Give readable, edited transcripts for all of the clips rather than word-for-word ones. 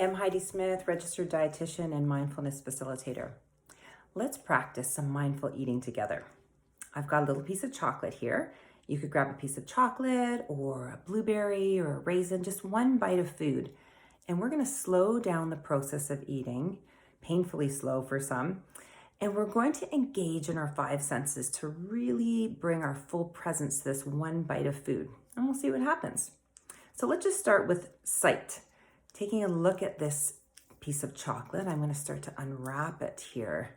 I'm Heidi Smith, registered dietitian and mindfulness facilitator. Let's practice some mindful eating together. I've got a little piece of chocolate here. You could grab a piece of chocolate or a blueberry or a raisin, just one bite of food. And we're going to slow down the process of eating, painfully slow for some. And we're going to engage in our five senses to really bring our full presence to this one bite of food. And we'll see what happens. So let's just start with sight. Taking a look at this piece of chocolate, I'm going to start to unwrap it here.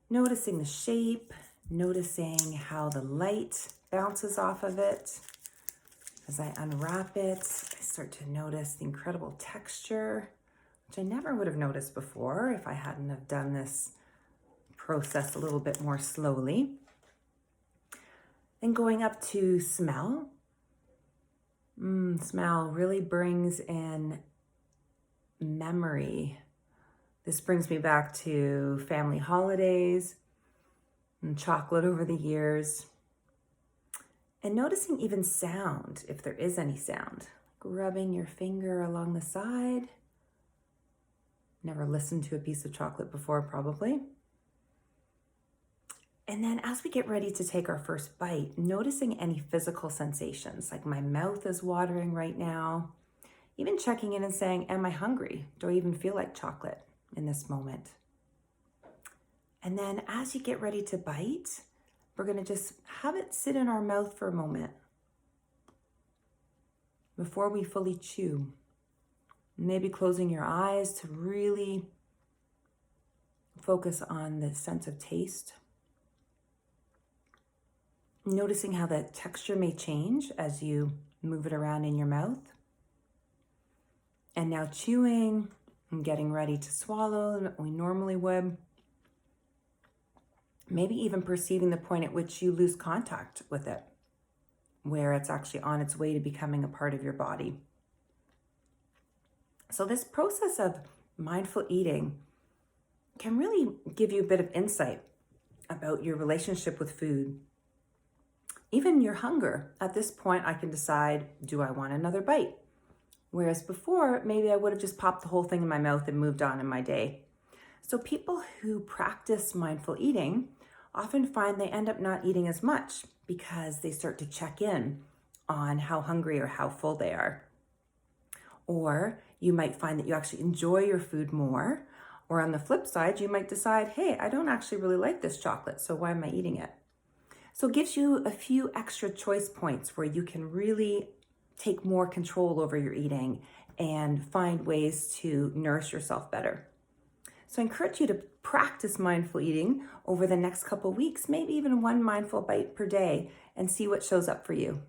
Noticing the shape, noticing how the light bounces off of it. As I unwrap it, I start to notice the incredible texture, which I never would have noticed before if I hadn't have done this process a little bit more slowly. Then going up to smell. Smell really brings in memory. This brings me back to family holidays and chocolate over the years. And noticing even sound, if there is any sound. Rubbing your finger along the side. Never listened to a piece of chocolate before, probably. And then as we get ready to take our first bite, noticing any physical sensations, like my mouth is watering right now. Even checking in and saying, am I hungry? Do I even feel like chocolate in this moment? And then as you get ready to bite, we're going to just have it sit in our mouth for a moment before we fully chew. Maybe closing your eyes to really focus on the sense of taste. Noticing how the texture may change as you move it around in your mouth. And now chewing and getting ready to swallow that we normally would. Maybe even perceiving the point at which you lose contact with it, where it's actually on its way to becoming a part of your body. So this process of mindful eating can really give you a bit of insight about your relationship with food. Even your hunger. At this point, I can decide, do I want another bite? Whereas before, maybe I would have just popped the whole thing in my mouth and moved on in my day. So people who practice mindful eating often find they end up not eating as much because they start to check in on how hungry or how full they are. Or you might find that you actually enjoy your food more. Or on the flip side, you might decide, hey, I don't actually really like this chocolate, so why am I eating it? So it gives you a few extra choice points where you can really take more control over your eating and find ways to nourish yourself better. So I encourage you to practice mindful eating over the next couple weeks, maybe even one mindful bite per day, and see what shows up for you.